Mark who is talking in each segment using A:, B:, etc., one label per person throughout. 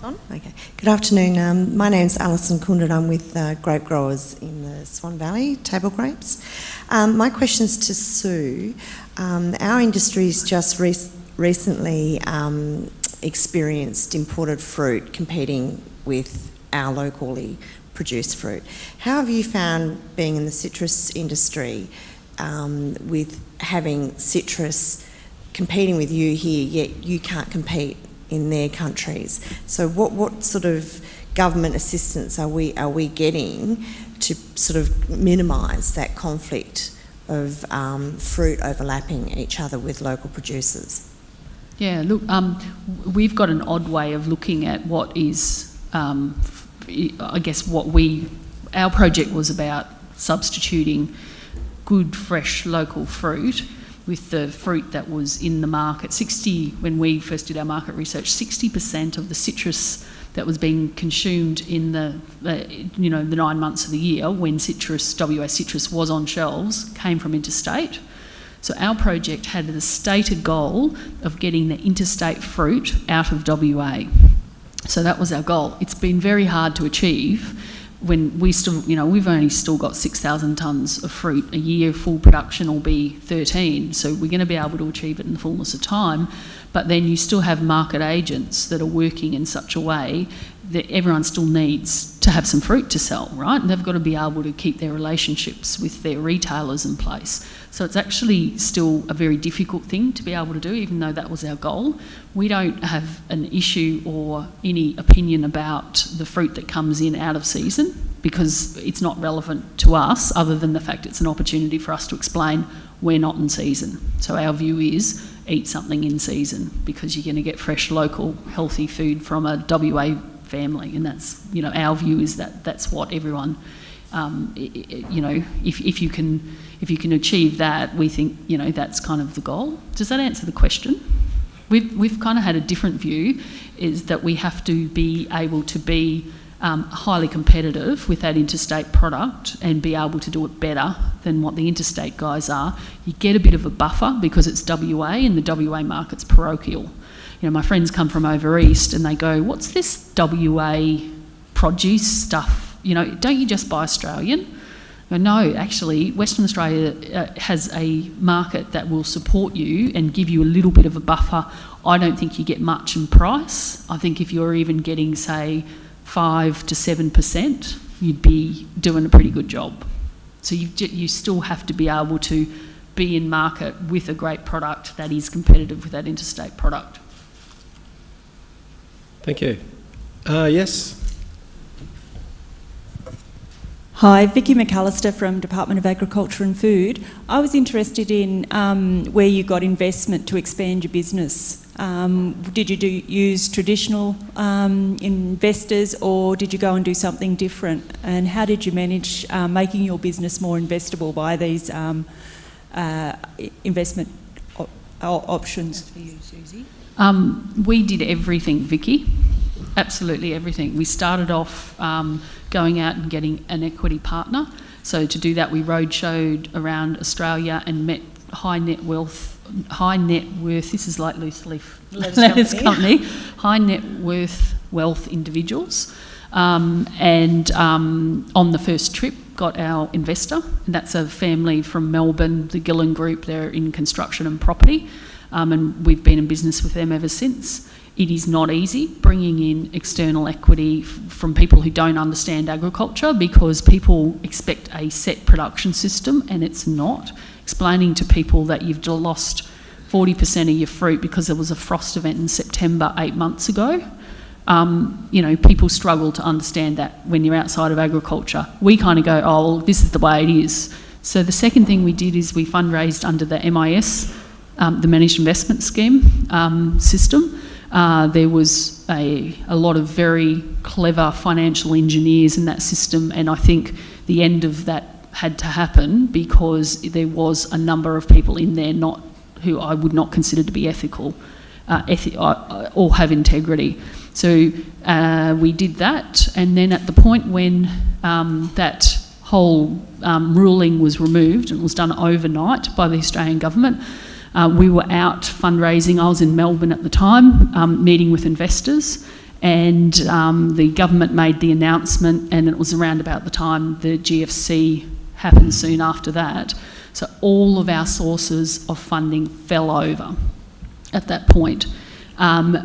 A: On? Okay. Good afternoon. My name's Alison Kundra. I'm with grape growers in the Swan Valley, table grapes. My question's to Sue. Our industry's just recently experienced imported fruit competing with our locally produced fruit. How have you found being in the citrus industry with having citrus competing with you here, yet you can't compete in their countries? So what sort of government assistance are we getting to sort of minimise that conflict of fruit overlapping each other with local producers?
B: Yeah, look, we've got an odd way of looking at what is, I guess our project was about substituting good, fresh, local fruit with the fruit that was in the market. When we first did our market research, 60% of the citrus that was being consumed in the 9 months of the year when WA citrus was on shelves came from interstate. So our project had the stated goal of getting the interstate fruit out of WA. So that was our goal. It's been very hard to achieve when we've only still got 6,000 tonnes of fruit a year. Full production will be 13, so we're going to be able to achieve it in the fullness of time. But then you still have market agents that are working in such a way that everyone still needs to have some fruit to sell, right? And they've got to be able to keep their relationships with their retailers in place. So it's actually still a very difficult thing to be able to do, even though that was our goal. We don't have an issue or any opinion about the fruit that comes in out of season because it's not relevant to us other than the fact it's an opportunity for us to explain we're not in season. So our view is eat something in season because you're going to get fresh, local, healthy food from a WA family, and that's, our view is that that's what everyone, if you can achieve that, we think, that's kind of the goal. Does that answer the question? We've kind of had a different view, is that we have to be able to be highly competitive with that interstate product and be able to do it better than what the interstate guys are. You get a bit of a buffer because it's WA and the WA market's parochial. My friends come from over east and they go, what's this WA produce stuff? Don't you just buy Australian? I go, no, actually, Western Australia has a market that will support you and give you a little bit of a buffer. I don't think you get much in price. I think if you're even getting, say, 5 to 7%, you'd be doing a pretty good job. So you still have to be able to be in market with a great product that is competitive with that interstate product.
C: Thank you. Yes.
D: Hi, Vicky McAllister from Department of Agriculture and Food. I was interested in where you got investment to expand your business. Did you use traditional investors, or did you go and do something different? And how did you manage making your business more investable by these investment options?
B: That's for you, Susie. We did everything, Vicky. Absolutely everything. We started off going out and getting an equity partner. So to do that, we roadshowed around Australia and met high net worth, this is like loose leaf lettuce company, high net worth wealth individuals. On the first trip, got our investor, and that's a family from Melbourne, the Gillen Group. They're in construction and property, and we've been in business with them ever since. It is not easy bringing in external equity from people who don't understand agriculture, because people expect a set production system and it's not. Explaining to people that you've lost 40% of your fruit because there was a frost event in September 8 months ago. People struggle to understand that when you're outside of agriculture. We kind of go, oh, well, this is the way it is. So the second thing we did is we fundraised under the MIS, the Managed Investment Scheme system. There was a lot of very clever financial engineers in that system, and I think the end of that had to happen because there was a number of people in there who I would not consider to be ethical or have integrity. So we did that, and then at the point when that whole ruling was removed, and it was done overnight by the Australian government, we were out fundraising. I was in Melbourne at the time, meeting with investors, And the government made the announcement, and it was around about the time the GFC happened soon after that. So all of our sources of funding fell over at that point.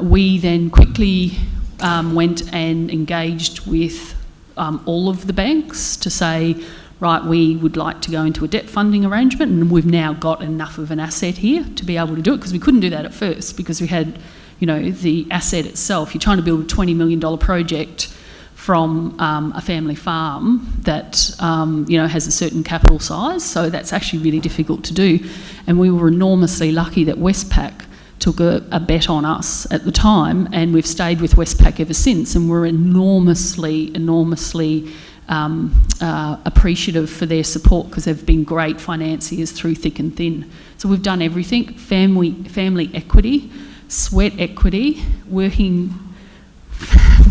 B: We then quickly went and engaged with all of the banks to say, right, we would like to go into a debt funding arrangement, and we've now got enough of an asset here to be able to do it, because we couldn't do that at first because we had, you know, the asset itself. You're trying to build a $20 million project from a family farm that, you know, has a certain capital size, so that's actually really difficult to do. And we were enormously lucky that Westpac took a bet on us at the time, and we've stayed with Westpac ever since, and we're enormously appreciative for their support, because they've been great financiers through thick and thin. So we've done everything: family equity, sweat equity, working.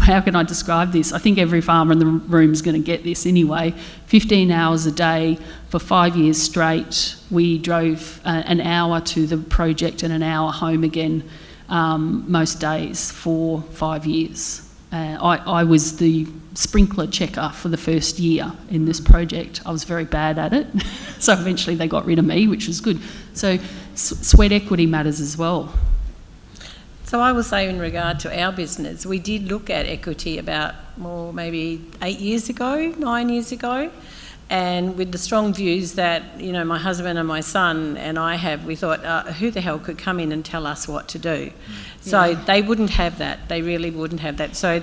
B: How can I describe this? I think every farmer in the room is going to get this anyway. 15 hours a day for 5 years straight. We drove an hour to the project and an hour home again most days for 5 years. I was the sprinkler checker for the first year in this project. I was very bad at it, so eventually they got rid of me, which was good. So sweat equity matters as well.
E: So I will say, in regard to our business, we did look at equity about maybe 9 years ago, and with the strong views that, you know, my husband and my son and I have, we thought, who the hell could come in and tell us what to do? So they wouldn't have that. They really wouldn't have that. So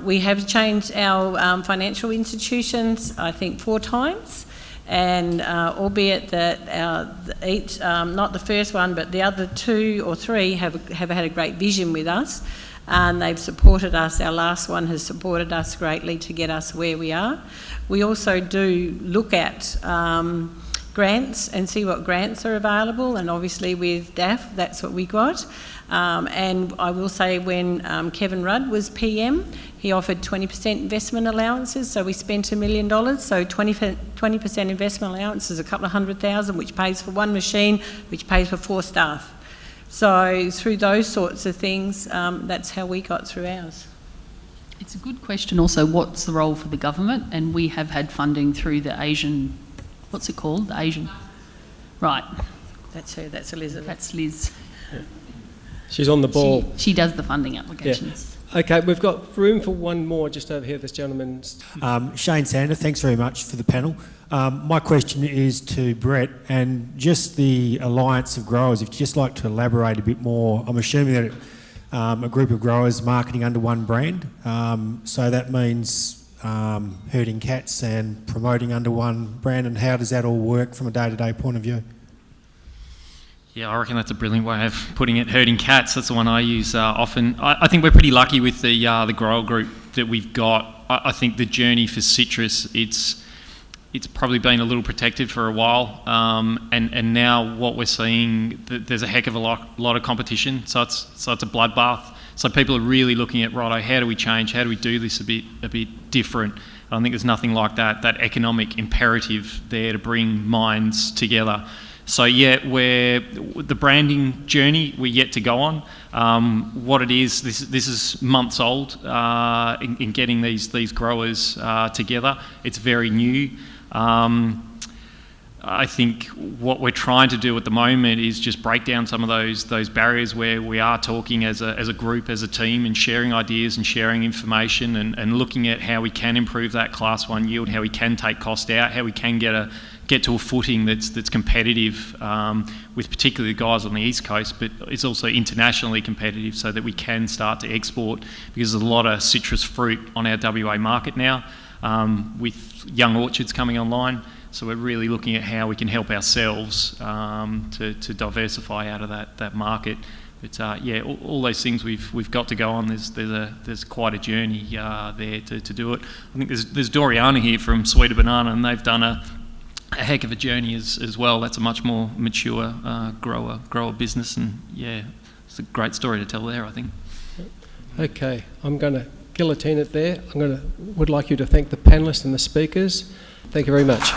E: we have changed our financial institutions, I think, 4 times. And albeit that each, not the first one, but the other 2 or 3 have had a great vision with us, and they've supported us. Our last one has supported us greatly to get us where we are. We also do look at grants and see what grants are available, and obviously with DAF, that's what we got. And I will say, when Kevin Rudd was PM, he offered 20% investment allowances, so we spent $1 million. So 20% investment allowance is a couple of $100,000, which pays for 1 machine, which pays for 4 staff. So through those sorts of things, that's how we got through ours.
B: It's a good question also, what's the role for the government? And we have had funding through the Asian, what's it called? The Asian, right.
E: That's her, that's Elizabeth.
B: That's Liz.
C: Yeah. She's on the ball.
B: She does the funding applications.
C: Yeah. Okay, we've got room for one more just over here, this gentleman's.
F: Shane Sander, thanks very much for the panel. My question is to Brett, and just the Alliance of Growers, if you'd just like to elaborate a bit more. I'm assuming that a group of growers marketing under one brand, so that means herding cats and promoting under one brand, and how does that all work from a day-to-day point of view?
G: Yeah, I reckon that's a brilliant way of putting it. Herding cats, that's the one I use often. I think we're pretty lucky with the grower group that we've got. I think the journey for citrus, it's probably been a little protected for a while, and now what we're seeing, there's a heck of a lot of competition. So it's a bloodbath. So people are really looking at, righto, how do we change? How do we do this a bit different? I think there's nothing like that economic imperative there to bring minds together. So yeah, the branding journey, we're yet to go on. What it is, this is months old in getting these growers together. It's very new. I think what we're trying to do at the moment is just break down some of those barriers where we are talking as a group, as a team, and sharing ideas and sharing information, and looking at how we can improve that Class 1 yield, how we can take cost out, how we can get to a footing that's competitive with particularly the guys on the East Coast, but it's also internationally competitive, so that we can start to export, because there's a lot of citrus fruit on our WA market now, with young orchards coming online. So we're really looking at how we can help ourselves to diversify out of that market. But yeah, all those things we've got to go on. There's quite a journey there to do it. I think there's Doriana here from Sweeter Banana, and they've done a heck of a journey as well. That's a much more mature grower business, and yeah, it's a great story to tell there, I think.
C: Okay, I'm going to guillotine it there. Would like you to thank the panellists and the speakers. Thank you very much.